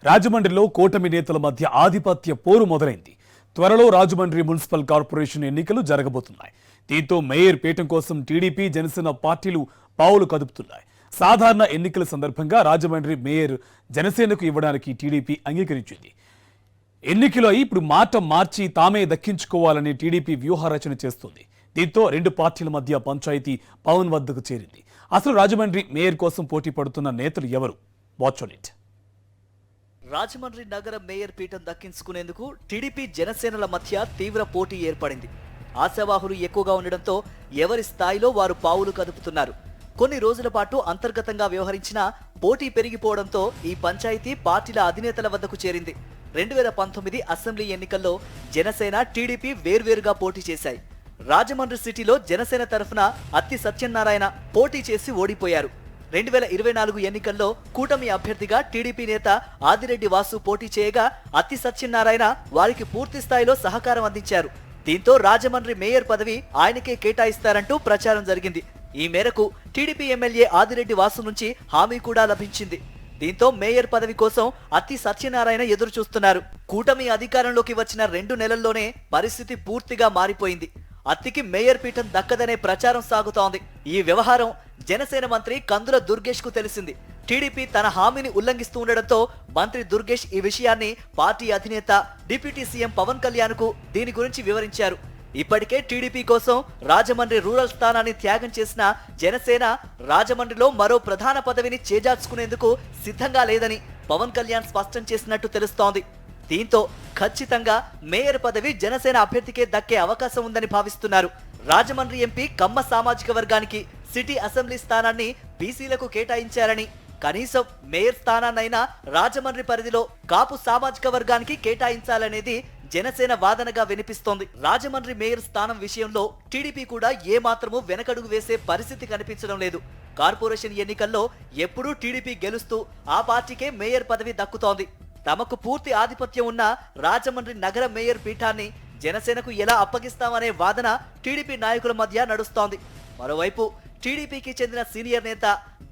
రాజమండ్రిలో కూటమి నేతల మధ్య ఆధిపత్య పోరు మొదలైంది. త్వరలో రాజమండ్రి మున్సిపల్ కార్పొరేషన్ ఎన్నికలు జరగబోతున్నాయి. దీంతో మేయర్ పీఠం కోసం టీడీపీ, జనసేన పార్టీలు పావులు కదుపుతున్నాయి. సాధారణ ఎన్నికల సందర్భంగా రాజమండ్రి మేయర్ జనసేనకు ఇవ్వడానికి టీడీపీ అంగీకరించింది. ఎన్నికలో ఇప్పుడు మాట మార్చి తామే దక్కించుకోవాలని టీడీపీ వ్యూహరచన చేస్తుంది. దీంతో రెండు పార్టీల మధ్య పంచాయతీ పవన్ వద్దకు చేరింది. అసలు రాజమండ్రి మేయర్ కోసం పోటీ పడుతున్న నేతలు ఎవరు? Watch on it. రాజమండ్రి నగర మేయర్ పీఠం దక్కించుకునేందుకు టీడీపీ, జనసేనల మధ్య తీవ్ర పోటీ ఏర్పడింది. ఆశావాహులు ఎక్కువగా ఉండడంతో ఎవరి స్థాయిలో వారు పావులు కదుపుతున్నారు. కొన్ని రోజుల పాటు అంతర్గతంగా వ్యవహరించిన పోటీ పెరిగిపోవడంతో ఈ పంచాయతీ పార్టీల అధినేతల వద్దకు చేరింది. 2019 అసెంబ్లీ ఎన్నికల్లో జనసేన, టీడీపీ వేర్వేరుగా పోటీ చేశాయి. రాజమండ్రి సిటీలో జనసేన తరఫున అత్తి సత్యనారాయణ పోటీ చేసి ఓడిపోయారు. 2024 ఎన్నికల్లో కూటమి అభ్యర్థిగా టీడీపీ నేత ఆదిరెడ్డి వాసు పోటీ చేయగా అత్తి సత్యనారాయణ వారికి పూర్తి స్థాయిలో సహకారం అందించారు. దీంతో రాజమండ్రి మేయర్ పదవి ఆయనకే కేటాయిస్తారంటూ ప్రచారం జరిగింది. ఈ మేరకు టీడీపీ ఎమ్మెల్యే ఆదిరెడ్డి వాసు నుంచి హామీ కూడా లభించింది. దీంతో మేయర్ పదవి కోసం అత్తి సత్యనారాయణ ఎదురు చూస్తున్నారు. కూటమి అధికారంలోకి వచ్చిన 2 నెలల్లోనే పరిస్థితి పూర్తిగా మారిపోయింది. అత్తికి మేయర్ పీఠం దక్కదనే ప్రచారం సాగుతోంది. ఈ వ్యవహారం జనసేన మంత్రి కందుల దుర్గేష్ కు తెలిసింది. టీడీపీ తన హామీని ఉల్లంఘిస్తూ ఉండడంతో మంత్రి దుర్గేష్ ఈ విషయాన్ని పార్టీ అధినేత, డిప్యూటీ సీఎం పవన్ కళ్యాణ్ కు దీని గురించి వివరించారు. ఇప్పటికే టీడీపీ కోసం రాజమండ్రి రూరల్ స్థానాన్ని త్యాగం చేసిన జనసేన రాజమండ్రిలో మరో ప్రధాన పదవిని చేజార్చుకునేందుకు సిద్ధంగా లేదని పవన్ కళ్యాణ్ స్పష్టం చేసినట్టు తెలుస్తోంది. దీంతో ఖచ్చితంగా మేయర్ పదవి జనసేన అభ్యర్థికే దక్కే అవకాశం ఉందని భావిస్తున్నారు. రాజమండ్రి ఎంపీ కమ్మ సామాజిక వర్గానికి సిటీ అసెంబ్లీ స్థానాన్ని బీసీలకు కేటాయించారని, కనీసం మేయర్ స్థానాన్నైనా రాజమండ్రి పరిధిలో కాపు సామాజిక వర్గానికి కేటాయించాలనేది జనసేన వాదనగా వినిపిస్తోంది. రాజమండ్రి మేయర్ స్థానం విషయంలో టీడీపీ కూడా ఏమాత్రమూ వెనకడుగు వేసే పరిస్థితి కనిపించడం లేదు. కార్పొరేషన్ ఎన్నికల్లో ఎప్పుడూ టీడీపీ గెలుస్తూ ఆ పార్టీకే మేయర్ పదవి దక్కుతోంది. తమకు పూర్తి ఆధిపత్యం ఉన్న రాజమండ్రి నగర మేయర్ పీఠాన్ని జనసేనకు ఎలా అప్పగిస్తామనే వాదన టీడీపీ నాయకుల మధ్య నడుస్తోంది. మరోవైపు టీడీపీకి చెందిన సీనియర్ నేత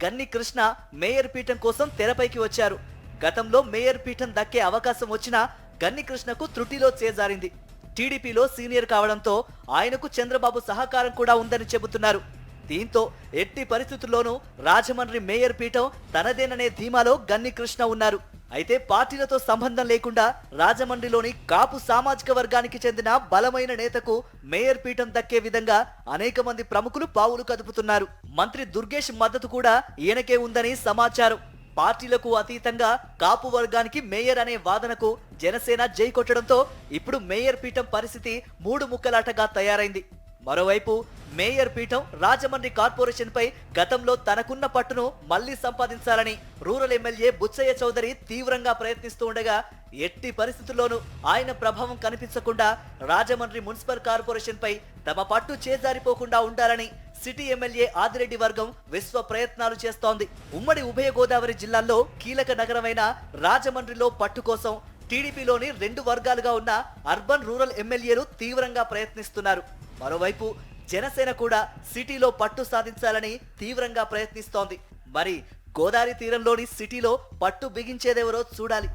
గన్ని కృష్ణ మేయర్ పీఠం కోసం తెరపైకి వచ్చారు. గతంలో మేయర్ పీఠం దక్కే అవకాశం వచ్చినా గన్ని కృష్ణకు త్రుటిలో చేజారింది. టీడీపీలో సీనియర్ కావడంతో ఆయనకు చంద్రబాబు సహకారం కూడా ఉందని చెబుతున్నారు. దీంతో ఎట్టి పరిస్థితుల్లోనూ రాజమండ్రి మేయర్ పీఠం తనదేననే ధీమాలో గన్ని కృష్ణ ఉన్నారు. అయితే పార్టీలతో సంబంధం లేకుండా రాజమండ్రిలోని కాపు సామాజిక వర్గానికి చెందిన బలమైన నేతకు మేయర్ పీఠం దక్కే విధంగా అనేక మంది ప్రముఖులు పావులు కదుపుతున్నారు. మంత్రి దుర్గేష్ మద్దతు కూడా ఈయనకే ఉందని సమాచారం. పార్టీలకు అతీతంగా కాపు వర్గానికి మేయర్ అనే వాదనకు జనసేన జై కొట్టడంతో ఇప్పుడు మేయర్ పీఠం పరిస్థితి 3 ముక్కలాటగా తయారైంది. మరోవైపు మేయర్ పీఠం రాజమండ్రి కార్పొరేషన్ పై గతంలో తనకున్న పట్టును మళ్లీ సంపాదించాలని రూరల్ ఎమ్మెల్యే బుచ్చయ్య చౌదరి తీవ్రంగా ప్రయత్నిస్తూ ఉండగా ఎట్టి పరిస్థితుల్లోనూ ఆయన ప్రభావం కనిపించకుండా రాజమండ్రి మున్సిపల్ కార్పొరేషన్ పై తమ పట్టు చేజారిపోకుండా ఉండాలని సిటీ ఎమ్మెల్యే ఆదిరెడ్డి వర్గం విశ్వ ప్రయత్నాలు చేస్తోంది. ఉమ్మడి ఉభయ గోదావరి జిల్లాల్లో కీలక నగరమైన రాజమండ్రిలో పట్టు కోసం టీడీపీలోని 2 వర్గాలుగా ఉన్న అర్బన్, రూరల్ ఎమ్మెల్యేలు తీవ్రంగా ప్రయత్నిస్తున్నారు. మరోవైపు జనసేన కూడా సిటీలో పట్టు సాధించాలని తీవ్రంగా ప్రయత్నిస్తోంది. మరి గోదావరి తీరంలోని సిటీలో పట్టు బిగించేదెవరో చూడాలి.